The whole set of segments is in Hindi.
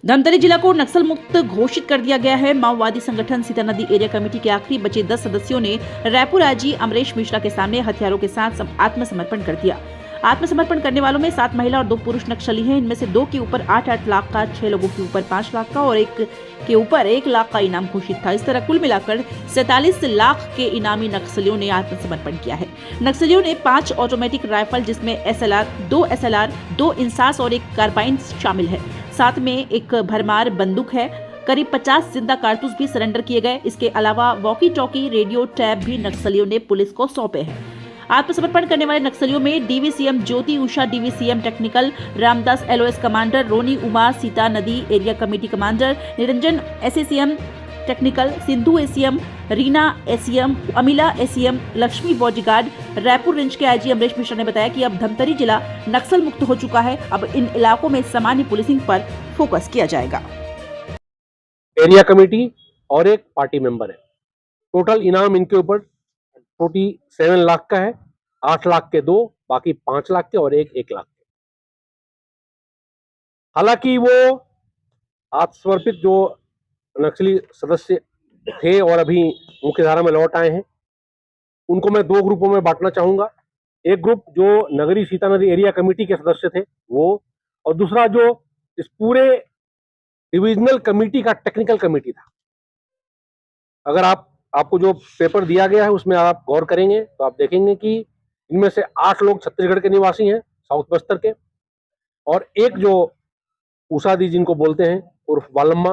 धमतरी जिला को नक्सल मुक्त घोषित कर दिया गया है। माओवादी संगठन सीता नदी एरिया कमेटी के आखिरी बचे 10 सदस्यों ने रायपुर आईजी अमरेश मिश्रा के सामने हथियारों के साथ आत्मसमर्पण कर दिया। आत्मसमर्पण करने वालों में 7 महिला और 2 पुरुष नक्सली हैं। इनमें से 2 के ऊपर 8-8 लाख का, 6 लोगों के ऊपर 5 लाख का और 1 के ऊपर 1 लाख का इनाम घोषित था। इस तरह कुल मिलाकर 47 लाख के इनामी नक्सलियों ने आत्मसमर्पण किया है। नक्सलियों ने 5 ऑटोमेटिक राइफल जिसमें SLR, 2 इंसास और 1 कार्बाइन शामिल है। साथ में एक भरमार बंदूक है। करीब 50 जिंदा कारतूस भी सरेंडर किए गए। इसके अलावा वॉकी टॉकी, रेडियो, टैब भी नक्सलियों ने पुलिस को सौंपे हैं। आत्मसमर्पण करने वाले नक्सलियों में DVCM Jyoti Usha, DVCM technical Ramdas, LOS commander Roni Uma, Sita Nadi area committee commander Niranjan SACM technical, Sindhu ACM, Reena ACM, Amila ACM, Lakshmi bodyguard. Raipur range के आईजी अमरेश मिश्रा ने बताया कि अब धमतरी जिला नक्सल मुक्त हो चुका है। अब इन इलाकों में सामान्य पुलिसिंग पर फोकस किया जाएगा। एरिया कमेटी और एक पार्टी मेंबर है। टोटल इनाम इनके ऊपर 47 लाख का है। 8 लाख के 2, बाकी 5 लाख के और 1 लाख के। हालांकि वो आत्मसमर्पित जो नक्सली सदस्य थे और अभी मुख्यधारा में लौट आए हैं, उनको मैं 2 ग्रुपों में बांटना चाहूंगा। एक ग्रुप जो नगरी सीता नदी एरिया कमेटी के सदस्य थे वो, और दूसरा जो इस पूरे डिविजनल कमेटी का टेक्निकल कमेटी था। अगर आपको जो पेपर दिया गया है उसमें आप गौर करेंगे तो आप देखेंगे कि इनमें से 8 लोग छत्तीसगढ़ के निवासी हैं, साउथ बस्तर के, और एक जो उषा दी जिनको बोलते हैं उर्फ वालम्मा,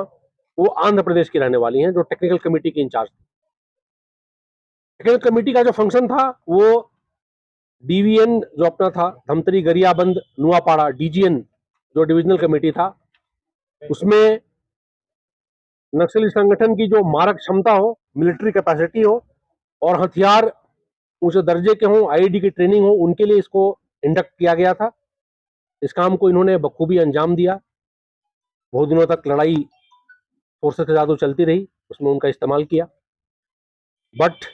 वो आंध्र प्रदेश की रहने वाली हैं, जो टेक्निकल कमेटी की इंचार्ज थी। टेक्निकल कमेटी का जो फंक्शन था वो DVN जो अपना था, धमतरी गरियाबंद नुआपाड़ा, DGN जो डिविजनल कमेटी था, उसमें नक्सली संगठन की जो मारक क्षमता हो, मिलिट्री कैपेसिटी हो और हथियार ऊंचे दर्जे के हों, IED की ट्रेनिंग हो, उनके लिए इसको इंडक्ट किया गया था। इस काम को इन्होंने बखूबी अंजाम दिया। बहुत दिनों तक लड़ाई फोर्सेस के साथ चलती रही, उसमें उनका इस्तेमाल किया। बट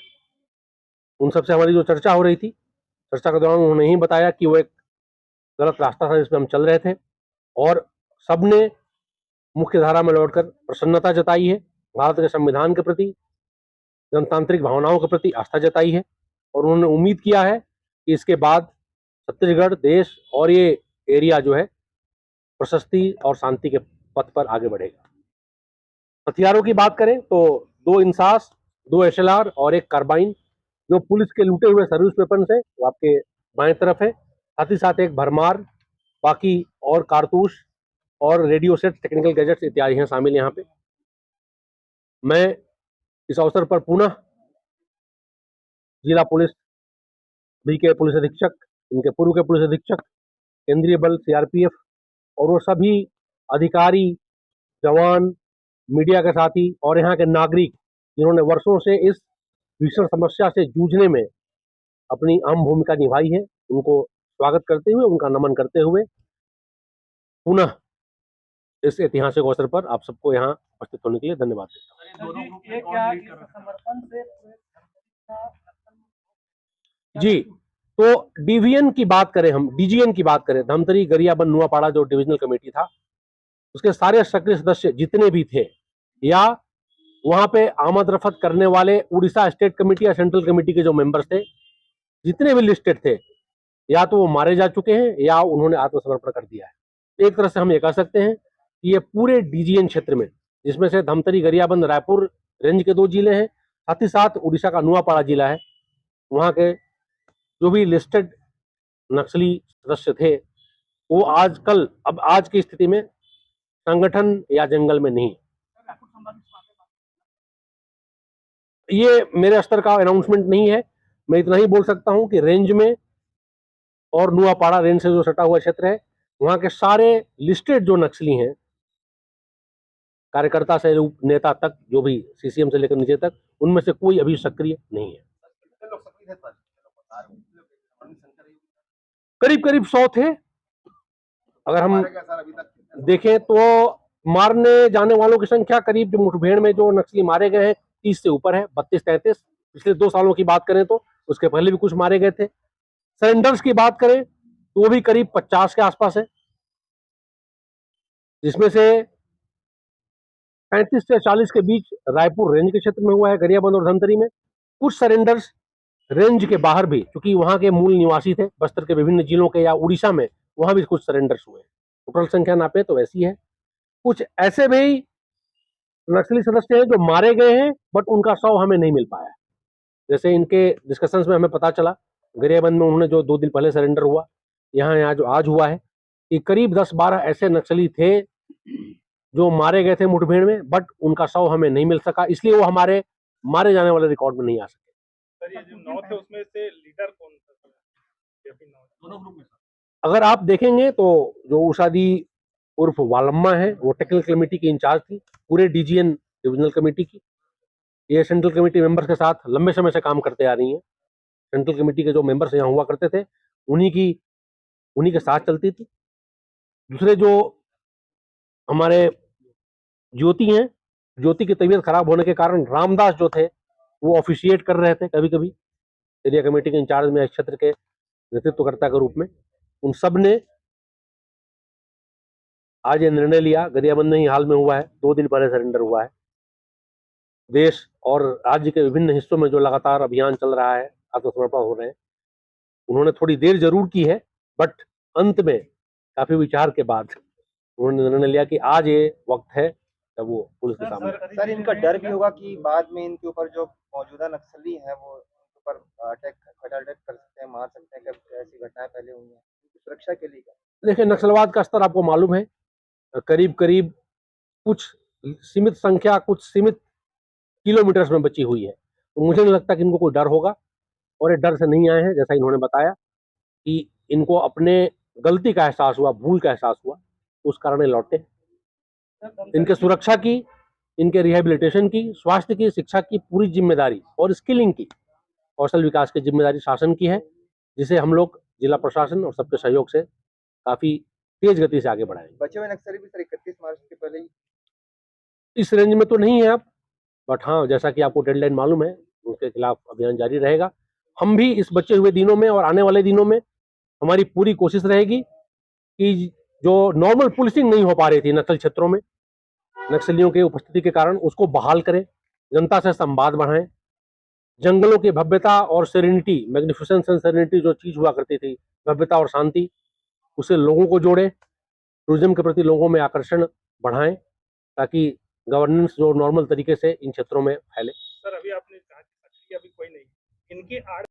उन सबसे हमारी जो चर्चा हो रही थी, चर्चा के दौरान उन्होंने ही बताया कि वो एक गलत रास्ता था जिसमें हम चल रहे थे, और सबने मुख्य धारा में लौटकर प्रसन्नता जताई है, भारत के संविधान के प्रति, जनतांत्रिक भावनाओं के प्रति आस्था जताई है, और उन्होंने उम्मीद किया है कि इसके बाद छत्तीसगढ़, देश और ये एरिया जो है प्रशस्ति और शांति के पथ पर आगे बढ़ेगा। हथियारों की बात करें तो 2 इंसास, 2 SLR और 1 कार्बाइन जो पुलिस के लूटे हुए सर्विस वेपन है वो आपके बाएं तरफ है। साथ ही साथ एक भरमार, बाकी और कारतूस और रेडियो सेट, टेक्निकल गैजेट्स इत्यादि हैं शामिल यहाँ पे। मैं इस अवसर पर पुनः जिला पुलिस बी के पुलिस अधीक्षक, इनके पूर्व के पुलिस अधीक्षक, केंद्रीय बल CRPF और वो सभी अधिकारी, जवान, मीडिया के साथी और यहाँ के नागरिक जिन्होंने वर्षों से इस भीषण समस्या से जूझने में अपनी अहम भूमिका निभाई है, उनको स्वागत करते हुए, उनका नमन करते हुए पुनः इस ऐतिहासिक अवसर पर आप सबको यहाँ उपस्थित होने के लिए धन्यवाद देता हूँ। जी, तो DVN की बात करें, हम DGN की बात करें, धमतरी गरियाबंद नुआपाड़ा जो डिविजनल कमेटी था, उसके सारे सक्रिय सदस्य जितने भी थे या वहां पे आमद रफत करने वाले उड़ीसा स्टेट कमेटी या सेंट्रल कमेटी के जो मेंबर्स थे, जितने भी लिस्टेड थे, या तो वो मारे जा चुके हैं या उन्होंने आत्मसमर्पण कर दिया है। एक तरह से हम ये कह सकते हैं कि ये पूरे DGN क्षेत्र में, जिसमें से धमतरी गरियाबंद रायपुर रेंज के 2 जिले हैं, साथ ही साथ उड़ीसा का नुआपाड़ा जिला है, वहां के जो भी लिस्टेड नक्सली सदस्य थे वो आजकल, अब आज की स्थिति में संगठन या जंगल में नहीं। ये मेरे स्तर का अनाउंसमेंट नहीं है। मैं इतना ही बोल सकता हूं कि रेंज में और नुआपाड़ा रेंज से जो सटा हुआ क्षेत्र है, वहां के सारे लिस्टेड जो नक्सली हैं, कार्यकर्ता से नेता तक, जो भी CCM से लेकर नीचे तक, उनमें से कोई अभी सक्रिय नहीं है। करीब करीब 100 थे। अगर हम देखें तो मारने जाने वालों की संख्या करीब, जो मुठभेड़ में जो नक्सली मारे गए हैं, 30 से ऊपर है, 32-33। पिछले 2 सालों की बात करें तो उसके पहले भी कुछ मारे गए थे। सरेंडर्स की बात करें तो वो भी करीब 50 के आसपास है, जिसमें से 35 से 40 के बीच रायपुर रेंज के क्षेत्र में हुआ है, गरियाबंद और धमतरी में। कुछ सरेंडर्स रेंज के बाहर भी, क्योंकि वहां के मूल निवासी थे बस्तर के विभिन्न जिलों के या उड़ीसा में, वहां भी कुछ सरेंडर्स हुए। टोटल संख्या नापे तो वैसी है। कुछ ऐसे भी नक्सली सदस्य हैं जो मारे गए हैं, बट उनका शव हमें नहीं मिल पाया। जैसे इनके डिस्कशंस में हमें पता चला, गरियाबंद में उन्होंने जो 2 दिन पहले सरेंडर हुआ, यहाँ जो आज हुआ है, कि करीब 10-12 ऐसे नक्सली थे जो मारे गए थे मुठभेड़ में, बट उनका शव हमें नहीं मिल सका, इसलिए वो हमारे मारे जाने वाले रिकॉर्ड में नहीं आ सके। सर ये जो 9 थे उसमें से लीडर कौन था सर? ये भी 9 दोनों ग्रुप में सर। अगर आप देखेंगे तो जो उषादी उर्फ वालम्मा है, वो टेक्निकल कमेटी की इंचार्ज थी, पूरे डीजीएन डिविजनल कमेटी की। ये सेंट्रल कमेटी मेंबर्स के साथ लंबे समय से काम करते आ रही हैं। सेंट्रल कमेटी के जो मेंबर्स यहाँ हुआ करते थे, उन्हीं के साथ चलती थी। दूसरे जो हमारे ज्योति हैं, ज्योति की तबीयत खराब होने के कारण रामदास जो थे, वो ऑफिशिएट कर रहे थे कभी कभी एरिया कमेटी के इंचार्ज में, इस क्षेत्र के नेतृत्वकर्ता के रूप में। उन सब ने आज ये निर्णय लिया, गरियाबंद में ही हाल में हुआ है, 2 दिन पहले सरेंडर हुआ है। देश और राज्य के विभिन्न हिस्सों में जो लगातार अभियान चल रहा है, आत्मसमर्पण हो रहे हैं, उन्होंने थोड़ी देर जरूर की है, बट अंत में काफी विचार के बाद उन्होंने निर्णय लिया कि आज ये वक्त है जब वो पुलिस के सामने। सर इनका डर भी होगा कि बाद में इनके ऊपर जो मौजूदा नक्सली हैं वो इनके ऊपर अटैक कर सकते हैं, मार सकते हैं, कब ऐसी घटनाएं पहले हुई हैं, इनकी सुरक्षा के लिए क्या? देखिए, नक्सलवाद का स्तर आपको मालूम है, करीब करीब कुछ सीमित संख्या, कुछ सीमित किलोमीटर्स में बची हुई है। तो मुझे नहीं लगता कि इनको कोई डर होगा, और ये डर से नहीं आए हैं। जैसा इन्होंने बताया कि इनको अपने गलती का एहसास हुआ, भूल का एहसास हुआ, उस कारण ये लौटे। इनके सुरक्षा की, इनके रिहेबिलिटेशन की, स्वास्थ्य की, शिक्षा की पूरी जिम्मेदारी और स्किलिंग की, कौशल विकास की जिम्मेदारी शासन की है, जिसे हम लोग जिला प्रशासन और सबके सहयोग से काफी तेज गति से आगे बढ़ाएंगे। बचे हुए नक्सली भी सर 31 मार्च के पहले ही इस रेंज में तो नहीं है अब, बट हाँ, जैसा कि आपको डेडलाइन मालूम है, उनके खिलाफ अभियान जारी रहेगा। हम भी इस बचे हुए दिनों में और आने वाले दिनों में हमारी पूरी कोशिश रहेगी कि जो नॉर्मल पुलिसिंग नहीं हो पा रही थी नक्सल क्षेत्रों में, नक्सलियों की उपस्थिति के कारण, उसको बहाल करें, जनता से संवाद बढ़ाएं, जंगलों की भव्यता और सेरेनिटी, मैग्निफिसेंस एंड सेरेनिटी जो चीज हुआ करती थी, भव्यता और शांति, उसे लोगों को जोड़ें, टूरिज्म के प्रति लोगों में आकर्षण बढ़ाएं, ताकि गवर्नेंस जो नॉर्मल तरीके से इन क्षेत्रों में फैले। सर अभी आपने कहा कि सक्रिय अभी कोई नहीं, इनके आड़